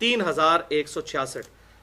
3166।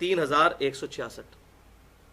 3166।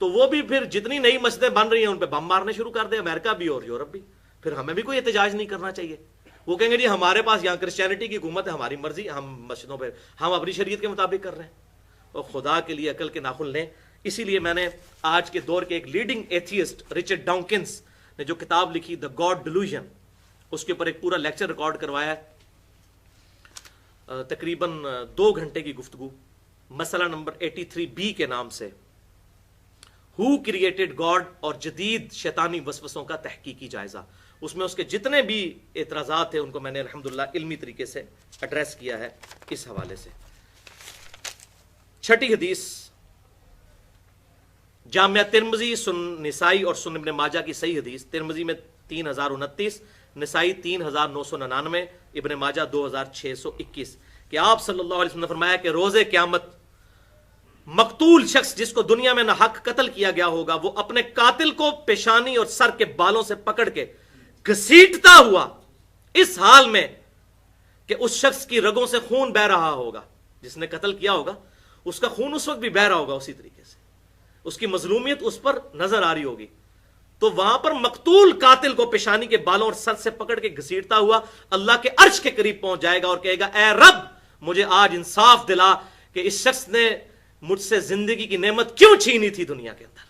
تو وہ بھی پھر جتنی نئی مسجدیں بن رہی ہیں ان پہ بم مارنے شروع کر دے، امریکہ بھی اور یورپ بھی. پھر ہمیں بھی کوئی احتجاج نہیں کرنا چاہیے. وہ کہیں گے جی ہمارے پاس یہاں کرسچینٹی کی حکومت ہے، ہماری مرضی، ہم مسجدوں پہ ہم اپنی شریعت کے مطابق کر رہے ہیں. اور خدا کے لیے عقل کے ناخن لیں. اسی لیے میں نے آج کے دور کے ایک لیڈنگ ایتھیسٹ رچرڈ ڈاؤکنس نے جو کتاب لکھی دا گاڈ ڈیلوژن، اس کے اوپر ایک پورا لیکچر ریکارڈ کروایا ہے، تقریباً 2 گھنٹے کی گفتگو، مسئلہ نمبر 83B کے نام سے، ہو کریٹڈ گاڈ اور جدید شیطانی وسوسوں کا تحقیقی جائزہ. اس میں اس کے جتنے بھی اعتراضات ہیں ان کو میں نے الحمدللہ علمی طریقے سے ایڈریس کیا ہے اس حوالے سے. 6 حدیث، جامعہ ترمذی، سنن نسائی اور سنن ابن ماجہ کی صحیح حدیث. ترمذی میں 3029، نسائی 3999، ابن ماجہ 2621 کہ آپ صلی اللہ علیہ وسلم نے فرمایا کہ روز قیامت مقتول شخص جس کو دنیا میں ناحق قتل کیا گیا ہوگا وہ اپنے قاتل کو پیشانی اور سر کے بالوں سے پکڑ کے گھسیٹتا ہوا اس حال میں کہ اس شخص کی رگوں سے خون بہ رہا ہوگا. جس نے قتل کیا ہوگا اس کا خون اس وقت بھی بہ رہا ہوگا، اسی طریقے سے اس کی مظلومیت اس پر نظر آ رہی ہوگی. تو وہاں پر مقتول قاتل کو پیشانی کے بالوں اور سر سے پکڑ کے گھسیٹتا ہوا اللہ کے عرش کے قریب پہنچ جائے گا اور کہے گا اے رب مجھے آج انصاف دلا کہ اس شخص نے مجھ سے زندگی کی نعمت کیوں چھینی تھی دنیا کے اندر.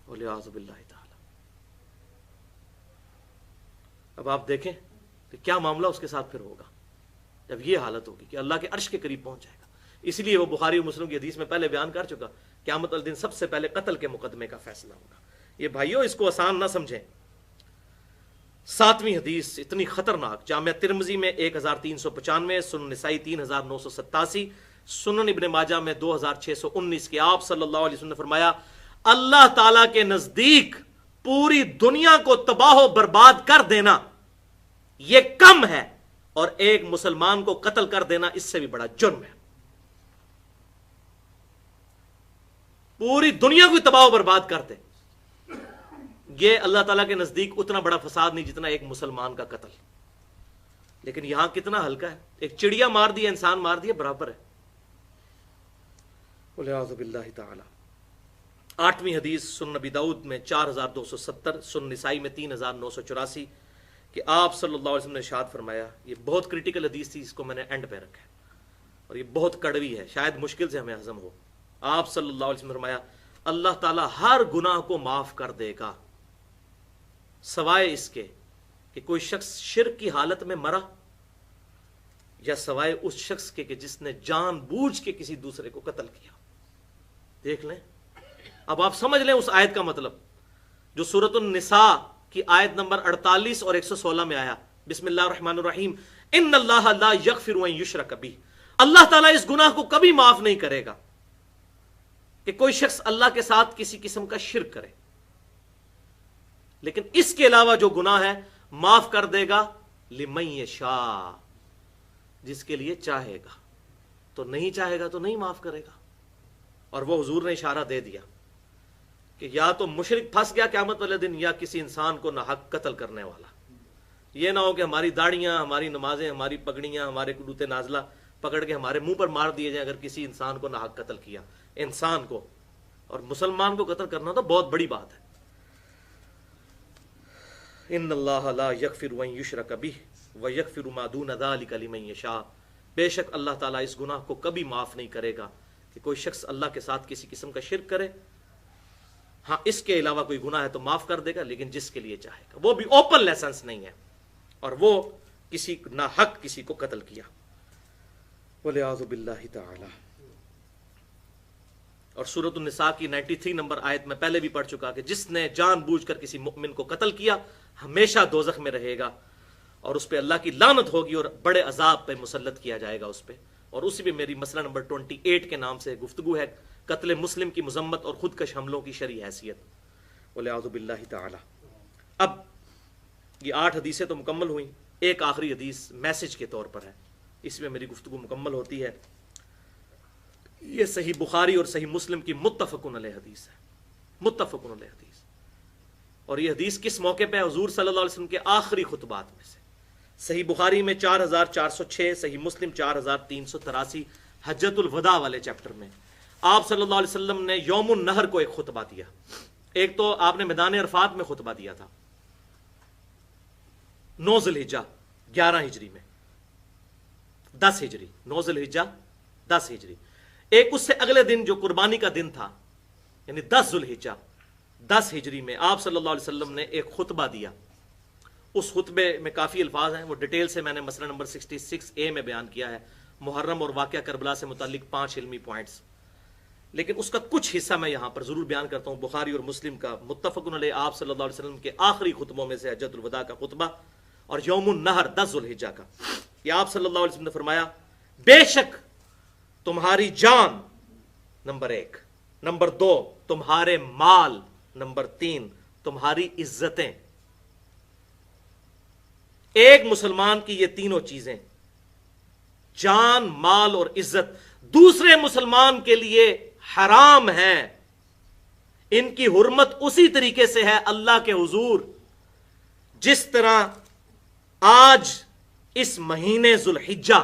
وَلِعَاذُ بِاللَّهِ تعالی. اب آپ دیکھیں کہ کیا معاملہ اس کے ساتھ پھر ہوگا جب یہ حالت ہوگی کہ اللہ کے عرش کے قریب پہنچ جائے گا. اس لیے وہ بخاری و مسلم کی حدیث میں پہلے بیان کر چکا، قیامت والے دن سب سے پہلے قتل کے مقدمے کا فیصلہ ہوگا. یہ بھائیوں اس کو آسان نہ سمجھیں. 7ویں حدیث اتنی خطرناک، جامعہ ترمذی میں 1395، سنن نسائی 3987، سنن ابن ماجہ میں 2619 کہ آپ صلی اللہ علیہ وسلم نے فرمایا اللہ تعالی کے نزدیک پوری دنیا کو تباہ و برباد کر دینا یہ کم ہے، اور ایک مسلمان کو قتل کر دینا اس سے بھی بڑا جرم ہے. پوری دنیا کو تباہ و برباد کر دے، یہ اللہ تعالیٰ کے نزدیک اتنا بڑا فساد نہیں جتنا ایک مسلمان کا قتل. لیکن یہاں کتنا ہلکا ہے، ایک چڑیا مار دیا، انسان مار دیا، برابر ہے. وَلِعَاذُ بِاللَّهِ تعالی. 8ویں حدیث، سنن نبی داؤد میں 4270، سنن نسائی میں 3984 کہ آپ صلی اللہ علیہ وسلم نے ارشاد فرمایا، یہ بہت کریٹیکل حدیث تھی، اس کو میں نے اینڈ پہ رکھا ہے اور یہ بہت کڑوی ہے، شاید مشکل سے ہمیں ہضم ہو. آپ صلی اللہ علیہ وسلم نے فرمایا اللہ تعالیٰ ہر گناہ کو معاف کر دے گا سوائے اس کے کہ کوئی شخص شرک کی حالت میں مرا، یا سوائے اس شخص کے کہ جس نے جان بوجھ کے کسی دوسرے کو قتل کیا. دیکھ لیں، اب آپ سمجھ لیں اس آیت کا مطلب جو سورۃ النساء کی آیت نمبر 48 اور 116 میں آیا، بسم اللہ الرحمن الرحیم ان اللہ لا یغفر ان یشرک بہ. اللہ تعالیٰ اس گناہ کو کبھی معاف نہیں کرے گا کہ کوئی شخص اللہ کے ساتھ کسی قسم کا شرک کرے، لیکن اس کے علاوہ جو گناہ ہے معاف کر دے گا لمن یشاء، جس کے لیے چاہے گا. تو نہیں چاہے گا تو نہیں معاف کرے گا. اور وہ حضور نے اشارہ دے دیا کہ یا تو مشرک پھنس گیا قیامت والے دن، یا کسی انسان کو ناحق قتل کرنے والا. یہ نہ ہو کہ ہماری داڑیاں، ہماری نمازیں، ہماری پگڑیاں، ہمارے کلوتے نازلہ پکڑ کے ہمارے منہ پر مار دیے جائیں اگر کسی انسان کو ناحق قتل کیا. انسان کو، اور مسلمان کو قتل کرنا تو بہت بڑی بات ہے. ان اللہ لا یغفر ان یشرک بہ ویغفر ما دون ذلک لمن یشاء. بے شک اللہ تعالیٰ اس گناہ کو کبھی معاف نہیں کرے گا کہ کوئی شخص اللہ کے ساتھ کسی قسم کا شرک کرے. ہاں اس کے علاوہ کوئی گناہ ہے تو معاف کر دے گا، لیکن جس کے لیے چاہے گا. وہ بھی اوپن لائسنس نہیں ہے، اور وہ کسی ناحق کسی کو قتل کیا. وَلِعَاذُ بِاللَّهِ تعالی. اور سورۃ النساء کی 93 نمبر آیت میں پہلے بھی پڑھ چکا کہ جس نے جان بوجھ کر کسی مؤمن کو قتل کیا ہمیشہ دوزخ میں رہے گا، اور اس پہ اللہ کی لعنت ہوگی اور بڑے عذاب پہ مسلط کیا جائے گا اس پہ. اور اسی بھی میری مسئلہ نمبر 28 کے نام سے گفتگو ہے، قتل مسلم کی مذمت اور خودکش حملوں کی شرعی حیثیت. وَلِعَاذُ بِاللَّهِ تعالی. اب یہ 8 حدیثیں تو مکمل ہوئیں، ایک آخری حدیث میسج کے طور پر ہے، اس میں میری گفتگو مکمل ہوتی ہے. یہ صحیح بخاری اور صحیح مسلم کی متفقن علیہ حدیث ہے، متفقن علیہ حدیث. اور یہ حدیث کس موقع پہ؟ حضور صلی اللہ علیہ وسلم کے آخری خطبات میں سے. صحیح بخاری میں 4406، صحیح مسلم 4383، حجۃ الوداع والے چیپٹر میں. آپ صلی اللہ علیہ وسلم نے یوم النہر کو ایک خطبہ دیا. ایک تو آپ نے میدان عرفات میں خطبہ دیا تھا 9 ذی الحجہ 11 ہجری میں، 10 ہجری، 9 ذی الحجہ 10 ہجری. ایک اس سے اگلے دن جو قربانی کا دن تھا یعنی 10 ذی الحجہ 10 ہجری میں آپ صلی اللہ علیہ وسلم نے ایک خطبہ دیا. اس خطبے میں کافی الفاظ ہیں، وہ ڈیٹیل سے میں نے مسئلہ نمبر 66A میں بیان کیا ہے، محرم اور واقعہ کربلا سے متعلق 5 علمی پوائنٹس. لیکن اس کا کچھ حصہ میں یہاں پر ضرور بیان کرتا ہوں. بخاری اور مسلم کا متفق علیہ آپ صلی اللہ علیہ وسلم کے آخری خطبوں میں سے حجۃ الوداع کا خطبہ اور یوم النہر 10 ذی الحجہ کا. یہ آپ صلی اللہ علیہ وسلم نے فرمایا بے شک تمہاری جان نمبر 1، نمبر 2 تمہارے مال، نمبر 3 تمہاری عزتیں. ایک مسلمان کی یہ تینوں چیزیں جان، مال اور عزت دوسرے مسلمان کے لیے حرام ہیں. ان کی حرمت اسی طریقے سے ہے اللہ کے حضور جس طرح آج اس مہینے ذو الحجہ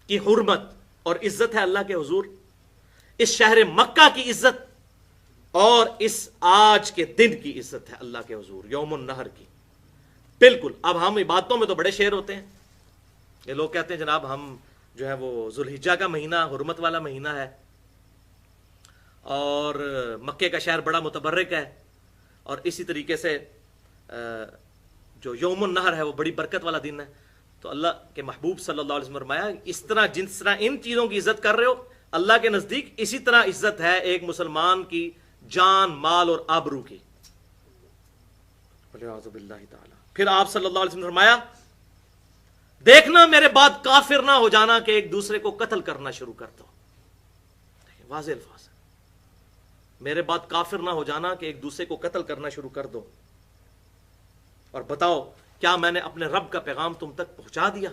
کی حرمت اور عزت ہے اللہ کے حضور، اس شہر مکہ کی عزت اور اس آج کے دن کی عزت ہے اللہ کے حضور یوم النہر کی. بالکل. اب ہم عبادتوں میں تو بڑے شیر ہوتے ہیں. یہ لوگ کہتے ہیں جناب ہم جو ہے وہ ذو الحجہ کا مہینہ حرمت والا مہینہ ہے اور مکے کا شہر بڑا متبرک ہے، اور اسی طریقے سے جو یوم النہر ہے وہ بڑی برکت والا دن ہے. تو اللہ کے محبوب صلی اللہ علیہ وسلم فرمایا اس طرح جس طرح ان چیزوں کی عزت کر رہے ہو اللہ کے نزدیک اسی طرح عزت ہے ایک مسلمان کی جان، مال اور آبرو کی. پھر آپ صلی اللہ علیہ وسلم نے فرمایا دیکھنا میرے بعد کافر نہ ہو جانا کہ ایک دوسرے کو قتل کرنا شروع کر دو. واضح الفاظ ہے، میرے بعد کافر نہ ہو جانا کہ ایک دوسرے کو قتل کرنا شروع کر دو. اور بتاؤ کیا میں نے اپنے رب کا پیغام تم تک پہنچا دیا؟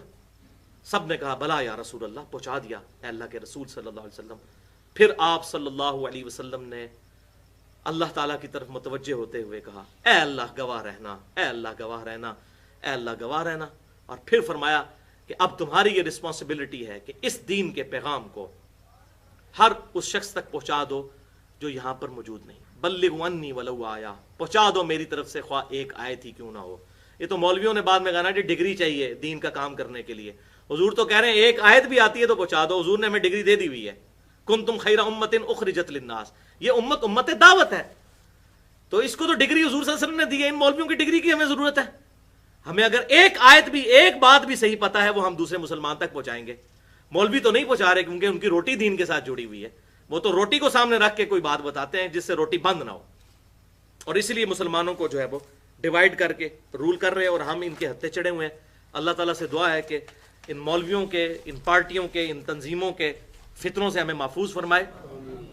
سب نے کہا بلا یا رسول اللہ، پہنچا دیا اے اللہ کے رسول صلی اللہ علیہ وسلم. پھر آپ صلی اللہ علیہ وسلم نے اللہ تعالیٰ کی طرف متوجہ ہوتے ہوئے کہا اے اللہ گواہ رہنا، اے اللہ گواہ رہنا، اے اللہ گواہ رہنا. اور پھر فرمایا کہ اب تمہاری یہ رسپانسبلٹی ہے کہ اس دین کے پیغام کو ہر اس شخص تک پہنچا دو جو یہاں پر موجود نہیں. بلغوا انی ولو آیا، پہنچا دو میری طرف سے خواہ ایک آیت ہی کیوں نہ ہو. یہ تو مولویوں نے بعد میں کہا نا کہ ڈگری چاہیے دین کا کام کرنے کے لیے. حضور تو کہہ رہے ہیں ایک آیت بھی آتی ہے تو پہنچا دو. حضور نے ہمیں ڈگری دے دی ہوئی ہے، کنتم خیر امت اخرجت للناس. یہ امت دعوت ہے، تو اس کو تو ڈگری حضور صلی اللہ علیہ وسلم نے دی ہے. ان مولویوں کی ڈگری کی ہمیں ضرورت ہے؟ ہمیں اگر ایک آیت بھی، ایک بات بھی صحیح پتا ہے وہ ہم دوسرے مسلمان تک پہنچائیں گے. مولوی تو نہیں پہنچا رہے کیونکہ ان کی روٹی دین کے ساتھ جڑی ہوئی ہے. وہ تو روٹی کو سامنے رکھ کے کوئی بات بتاتے ہیں جس سے روٹی بند نہ ہو، اور اسی لیے مسلمانوں کو جو ہے وہ ڈیوائیڈ کر کے رول کر رہے ہیں اور ہم ان کے ہتھے چڑھے ہوئے ہیں. اللہ تعالیٰ سے دعا ہے کہ ان مولویوں کے، ان پارٹیوں کے، ان تنظیموں کے فتنوں سے ہمیں محفوظ فرمائے.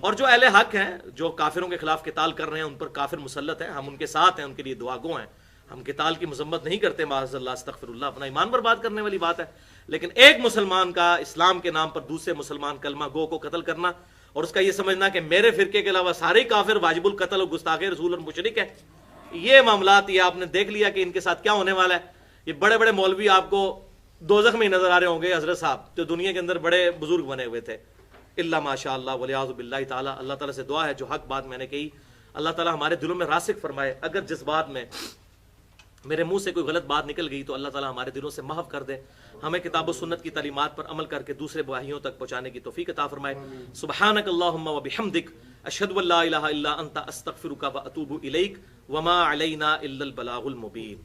اور جو اہل حق ہیں جو کافروں کے خلاف قتال کر رہے ہیں، ان پر کافر مسلط ہیں، ہم ان کے ساتھ ہیں، ان کے لیے دعا گو ہیں. ہم قتال کی مذمت نہیں کرتے، معاذ اللہ استغفر اللہ، اپنا ایمان برباد کرنے والی بات ہے. لیکن ایک مسلمان کا اسلام کے نام پر دوسرے مسلمان کلمہ گو کو قتل کرنا اور اس کا یہ سمجھنا کہ میرے فرقے کے علاوہ سارے کافر واجب القتل اور گستاخ رسول اور مشرک ہے، یہ معاملات یہ آپ نے دیکھ لیا کہ ان کے ساتھ کیا ہونے والا ہے. یہ بڑے بڑے مولوی آپ کو دوزخ میں نظر آ رہے ہوں گے حضرت صاحب جو دنیا کے اندر بڑے بزرگ بنے ہوئے تھے، الا ماشاء اللہ ولیعوذ باللہ تعالی. اللہ تعالیٰ سے دعا ہے جو حق بات میں نے کہی اللہ تعالیٰ ہمارے دلوں میں راسخ فرمائے. اگر جس بات میں میرے منہ سے کوئی غلط بات نکل گئی تو اللہ تعالیٰ ہمارے دلوں سے محو کر دے. ہمیں کتاب و سنت کی تعلیمات پر عمل کر کے دوسرے بھائیوں تک پہنچانے کی توفیق عطا فرمائے. سبحانک اللہم و بحمدک اشہد ان لا الہ الا انت استغفرک و اتوب الیک وما علینا الا البلاغ المبین.